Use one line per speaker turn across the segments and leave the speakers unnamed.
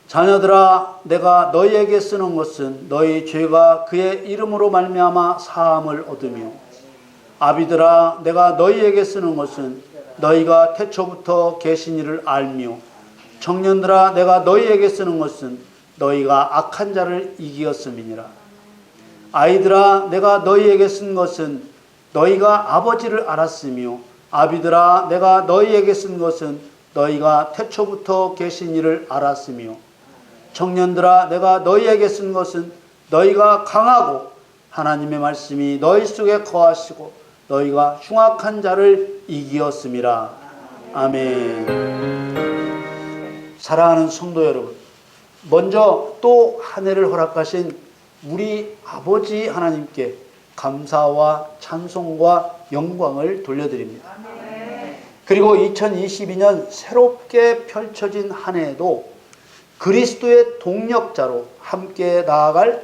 자녀들아, 내가 너희에게 쓰는 것은 너희 죄가 그의 이름으로 말미암아 사함을 얻으며, 아비들아, 내가 너희에게 쓰는 것은 너희가 태초부터 계신 이를 알며, 청년들아, 내가 너희에게 쓰는 것은 너희가 악한 자를 이기었음이니라. 아이들아, 내가 너희에게 쓴 것은 너희가 아버지를 알았으며, 아비들아, 내가 너희에게 쓴 것은 너희가 태초부터 계신 이를 알았으며, 청년들아, 내가 너희에게 쓴 것은 너희가 강하고 하나님의 말씀이 너희 속에 거하시고 너희가 흉악한 자를 이기었음이라. 아멘. 사랑하는 성도 여러분, 먼저 또 한 해를 허락하신 우리 아버지 하나님께 감사와 찬송과 영광을 돌려드립니다. 그리고 2022년 새롭게 펼쳐진 한 해에도 그리스도의 동력자로 함께 나아갈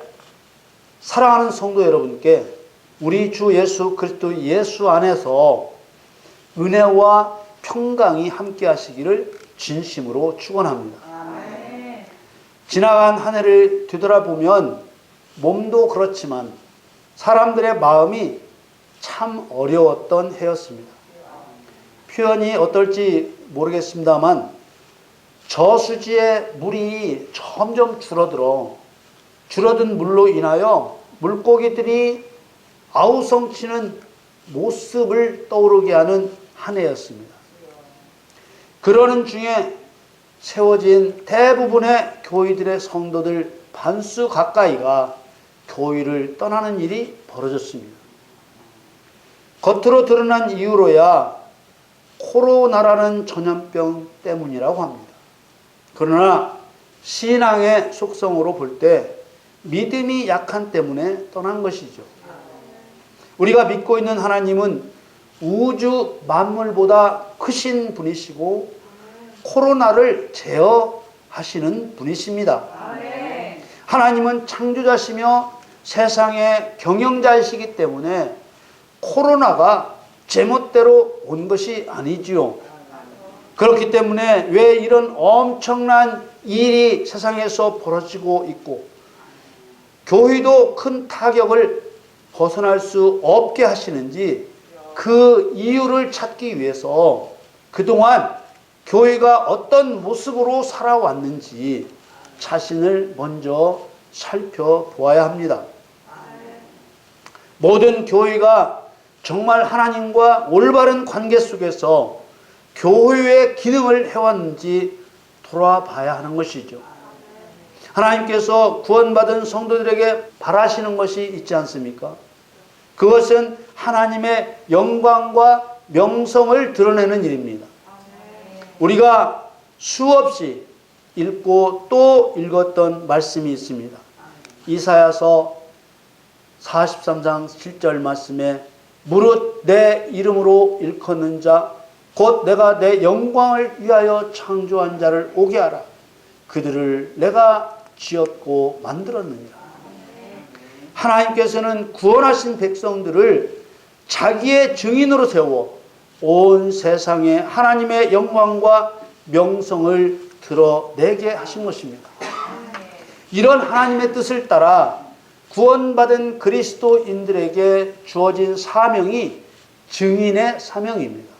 사랑하는 성도 여러분께 우리 주 예수 그리스도 예수 안에서 은혜와 평강이 함께 하시기를 진심으로 축원합니다. 지나간 한 해를 되돌아보면 몸도 그렇지만 사람들의 마음이 참 어려웠던 해였습니다. 표현이 어떨지 모르겠습니다만 저수지의 물이 점점 줄어든 물로 인하여 물고기들이 아우성치는 모습을 떠오르게 하는 한 해였습니다. 그러는 중에 세워진 대부분의 교회들의 성도들 반수 가까이가 교회를 떠나는 일이 벌어졌습니다. 겉으로 드러난 이유로야 코로나라는 전염병 때문이라고 합니다. 그러나 신앙의 속성으로 볼 때 믿음이 약한 때문에 떠난 것이죠. 우리가 믿고 있는 하나님은 우주 만물보다 크신 분이시고 코로나를 제어하시는 분이십니다. 하나님은 창조자시며 세상의 경영자이시기 때문에 코로나가 제멋대로 온 것이 아니지요. 그렇기 때문에 왜 이런 엄청난 일이 세상에서 벌어지고 있고 교회도 큰 타격을 벗어날 수 없게 하시는지 그 이유를 찾기 위해서 그동안 교회가 어떤 모습으로 살아왔는지 자신을 먼저 살펴보아야 합니다. 모든 교회가 정말 하나님과 올바른 관계 속에서 교회의 기능을 해왔는지 돌아봐야 하는 것이죠. 하나님께서 구원받은 성도들에게 바라시는 것이 있지 않습니까? 그것은 하나님의 영광과 명성을 드러내는 일입니다. 우리가 수없이 읽고 또 읽었던 말씀이 있습니다. 이사야서 43장 7절 말씀에 무릇 내 이름으로 일컫는 자 곧 내가 내 영광을 위하여 창조한 자를 오게 하라. 그들을 내가 지었고 만들었느니라. 하나님께서는 구원하신 백성들을 자기의 증인으로 세워 온 세상에 하나님의 영광과 명성을 드러내게 하신 것입니다. 이런 하나님의 뜻을 따라 구원받은 그리스도인들에게 주어진 사명이 증인의 사명입니다.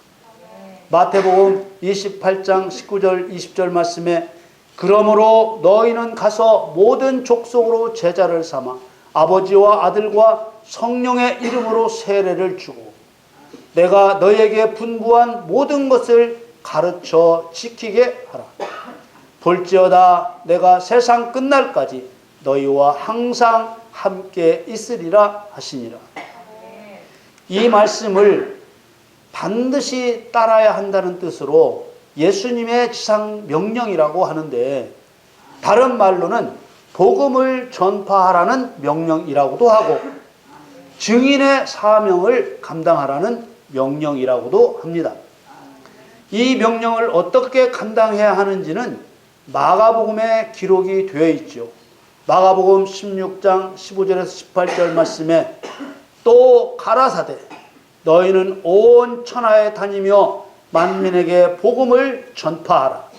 마태복음 28장 19절 20절 말씀에 그러므로 너희는 가서 모든 족속으로 제자를 삼아 아버지와 아들과 성령의 이름으로 세례를 주고 내가 너희에게 분부한 모든 것을 가르쳐 지키게 하라. 볼지어다 내가 세상 끝날까지 너희와 항상 함께 있으리라 하시니라. 이 말씀을 반드시 따라야 한다는 뜻으로 예수님의 지상 명령이라고 하는데 다른 말로는 복음을 전파하라는 명령이라고도 하고 증인의 사명을 감당하라는 명령이라고도 합니다. 이 명령을 어떻게 감당해야 하는지는 마가복음에 기록이 되어 있죠. 마가복음 16장 15절에서 18절 말씀에 또 가라사대 너희는 온 천하에 다니며 만민에게 복음을 전파하라.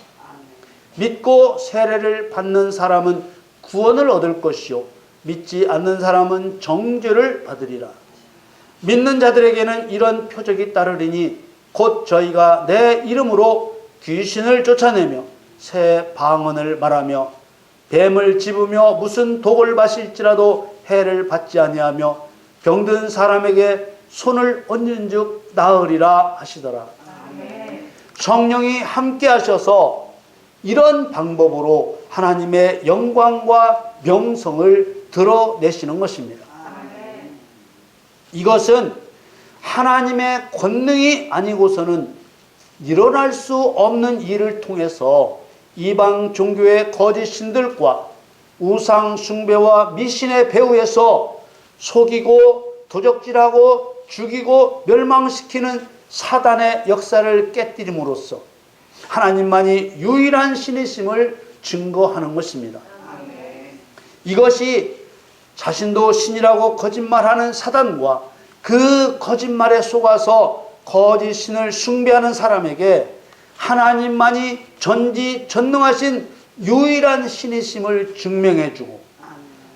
믿고 세례를 받는 사람은 구원을 얻을 것이요 믿지 않는 사람은 정죄를 받으리라. 믿는 자들에게는 이런 표적이 따르리니 곧 저희가 내 이름으로 귀신을 쫓아내며 새 방언을 말하며 뱀을 집으며 무슨 독을 마실지라도 해를 받지 아니하며 병든 사람에게 손을 얹은즉 나으리라 하시더라. 성령이 함께 하셔서 이런 방법으로 하나님의 영광과 명성을 드러내시는 것입니다. 이것은 하나님의 권능이 아니고서는 일어날 수 없는 일을 통해서 이방 종교의 거짓 신들과 우상 숭배와 미신의 배후에서 속이고 도적질하고 죽이고 멸망시키는 사단의 역사를 깨뜨림으로써 하나님만이 유일한 신이심을 증거하는 것입니다. 이것이 자신도 신이라고 거짓말하는 사단과 그 거짓말에 속아서 거짓 신을 숭배하는 사람에게 하나님만이 전지전능하신 유일한 신이심을 증명해주고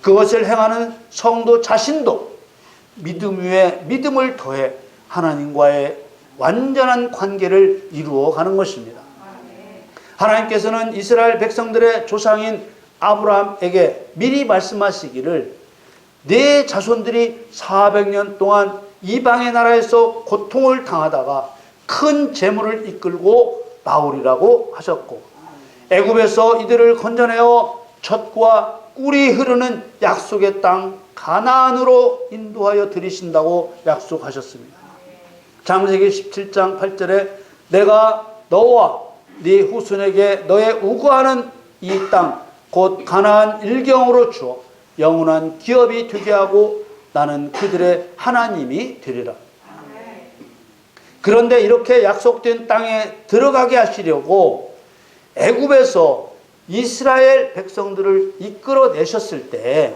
그것을 행하는 성도 자신도 믿음 위에 믿음을 더해 하나님과의 완전한 관계를 이루어가는 것입니다. 하나님께서는 이스라엘 백성들의 조상인 아브라함에게 미리 말씀하시기를 네 자손들이 400년 동안 이방의 나라에서 고통을 당하다가 큰 재물을 이끌고 나오리라고 하셨고 애굽에서 이들을 건져내어 젖과 꿀이 흐르는 약속의 땅 가나안으로 인도하여 들이신다고 약속하셨습니다. 창세기 17장 8절에 내가 너와 네 후손에게 너의 우거하는 이 땅 곧 가나안 일경으로 주어 영원한 기업이 되게 하고 나는 그들의 하나님이 되리라. 그런데 이렇게 약속된 땅에 들어가게 하시려고 애굽에서 이스라엘 백성들을 이끌어내셨을 때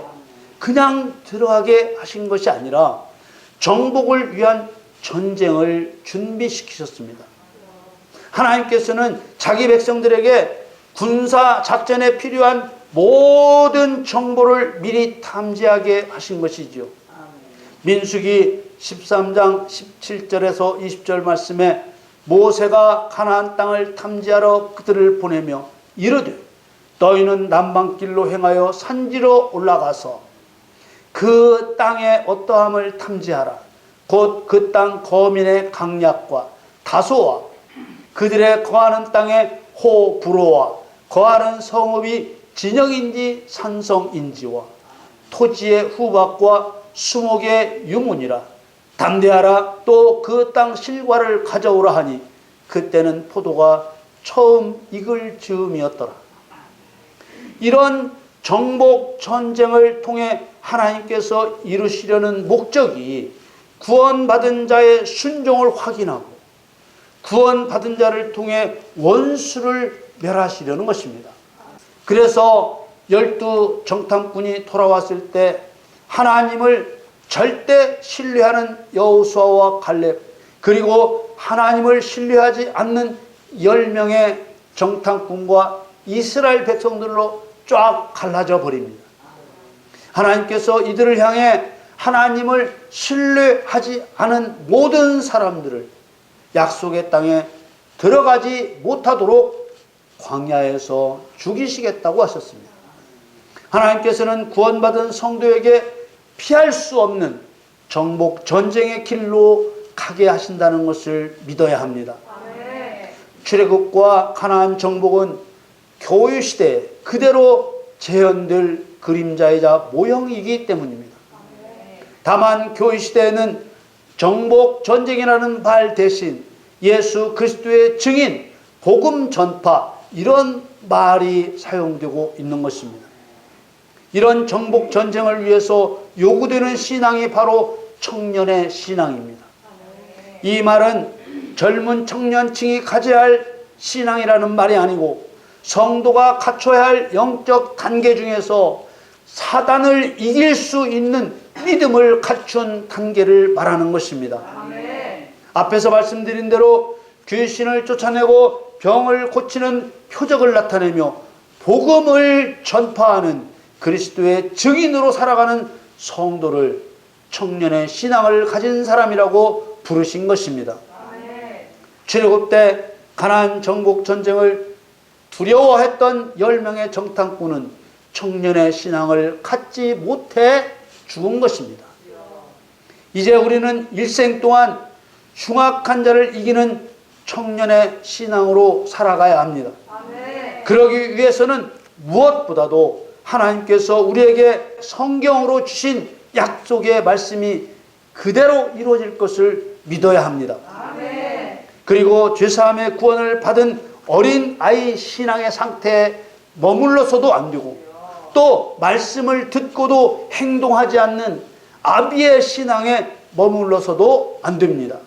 그냥 들어가게 하신 것이 아니라 정복을 위한 전쟁을 준비시키셨습니다. 하나님께서는 자기 백성들에게 군사 작전에 필요한 모든 정보를 미리 탐지하게 하신 것이지요. 민수기 13장 17절에서 20절 말씀에 모세가 가나안 땅을 탐지하러 그들을 보내며 이르되 너희는 남방길로 행하여 산지로 올라가서 그 땅의 어떠함을 탐지하라. 곧 그 땅 거민의 강약과 다소와 그들의 거하는 땅의 호불호와 거하는 성읍이 진영인지 산성인지와 토지의 후박과 수목의 유문이라. 담대하라. 또 그 땅 실과를 가져오라 하니 그때는 포도가 처음 익을 즈음이었더라. 이런 정복 전쟁을 통해 하나님께서 이루시려는 목적이 구원받은 자의 순종을 확인하고 구원받은 자를 통해 원수를 멸하시려는 것입니다. 그래서 12 정탐꾼이 돌아왔을 때 하나님을 절대 신뢰하는 여호수아와 갈렙 그리고 하나님을 신뢰하지 않는 10명의 정탐꾼과 이스라엘 백성들로 쫙 갈라져 버립니다. 하나님께서 이들을 향해 하나님을 신뢰하지 않은 모든 사람들을 약속의 땅에 들어가지 못하도록 광야에서 죽이시겠다고 하셨습니다. 하나님께서는 구원받은 성도에게 피할 수 없는 정복 전쟁의 길로 가게 하신다는 것을 믿어야 합니다. 출애굽과 가나안 정복은 교회 시대에 그대로 재현될 그림자이자 모형이기 때문입니다. 다만 교회 시대에는 정복 전쟁이라는 말 대신 예수 그리스도의 증인, 복음 전파 이런 말이 사용되고 있는 것입니다. 이런 정복 전쟁을 위해서 요구되는 신앙이 바로 청년의 신앙입니다. 이 말은 젊은 청년층이 가져야 할 신앙이라는 말이 아니고 성도가 갖춰야 할 영적 단계 중에서 사단을 이길 수 있는 믿음을 갖춘 단계를 말하는 것입니다. 앞에서 말씀드린 대로 귀신을 쫓아내고 병을 고치는 표적을 나타내며 복음을 전파하는 그리스도의 증인으로 살아가는 성도를 청년의 신앙을 가진 사람이라고 부르신 것입니다. 출애굽 때 가나안 정복 전쟁을 두려워했던 10명의 정탐꾼은 청년의 신앙을 갖지 못해 죽은 것입니다. 이제 우리는 일생 동안 흉악한 자를 이기는 청년의 신앙으로 살아가야 합니다. 그러기 위해서는 무엇보다도 하나님께서 우리에게 성경으로 주신 약속의 말씀이 그대로 이루어질 것을 믿어야 합니다. 그리고 죄사함의 구원을 받은 어린 아이 신앙의 상태에 머물러서도 안 되고, 또 말씀을 듣고도 행동하지 않는 아비의 신앙에 머물러서도 안 됩니다.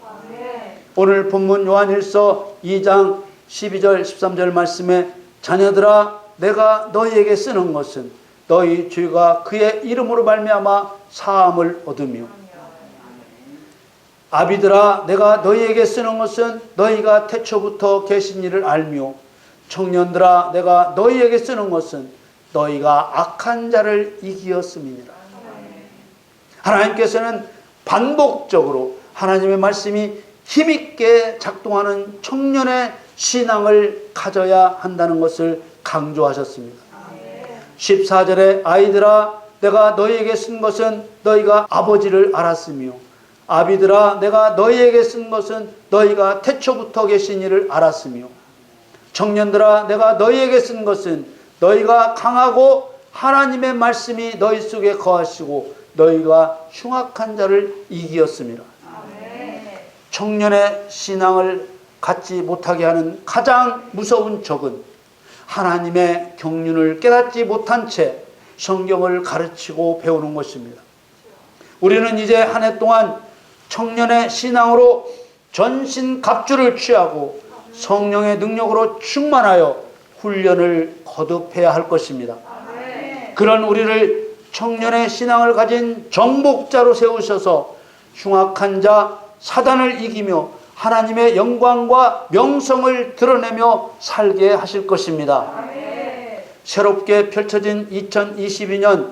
오늘 본문 요한일서 2장 12절 13절 말씀에 자녀들아 내가 너희에게 쓰는 것은 너희 죄가 그의 이름으로 말미암아 사함을 얻으며, 아비들아 내가 너희에게 쓰는 것은 너희가 태초부터 계신 일을 알며, 청년들아 내가 너희에게 쓰는 것은 너희가 악한 자를 이기었음이니라. 하나님께서는 반복적으로 하나님의 말씀이 힘있게 작동하는 청년의 신앙을 가져야 한다는 것을 강조하셨습니다. 14절에 아이들아 내가 너희에게 쓴 것은 너희가 아버지를 알았으며, 아비들아 내가 너희에게 쓴 것은 너희가 태초부터 계신 이를 알았으며, 청년들아 내가 너희에게 쓴 것은 너희가 강하고 하나님의 말씀이 너희 속에 거하시고 너희가 흉악한 자를 이기었습니다. 청년의 신앙을 갖지 못하게 하는 가장 무서운 적은 하나님의 경륜을 깨닫지 못한 채 성경을 가르치고 배우는 것입니다. 우리는 이제 한 해 동안 청년의 신앙으로 전신갑주를 취하고 성령의 능력으로 충만하여 훈련을 거듭해야 할 것입니다. 그런 우리를 청년의 신앙을 가진 정복자로 세우셔서 흉악한 자 사단을 이기며 하나님의 영광과 명성을 드러내며 살게 하실 것입니다. 새롭게 펼쳐진 2022년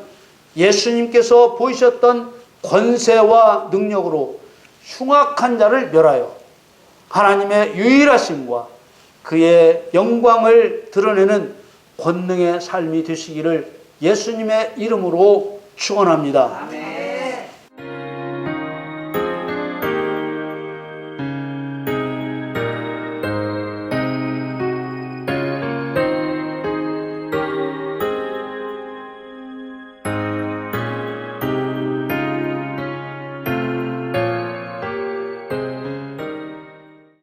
예수님께서 보이셨던 권세와 능력으로 흉악한 자를 멸하여 하나님의 유일하심과 그의 영광을 드러내는 권능의 삶이 되시기를 예수님의 이름으로 축원합니다.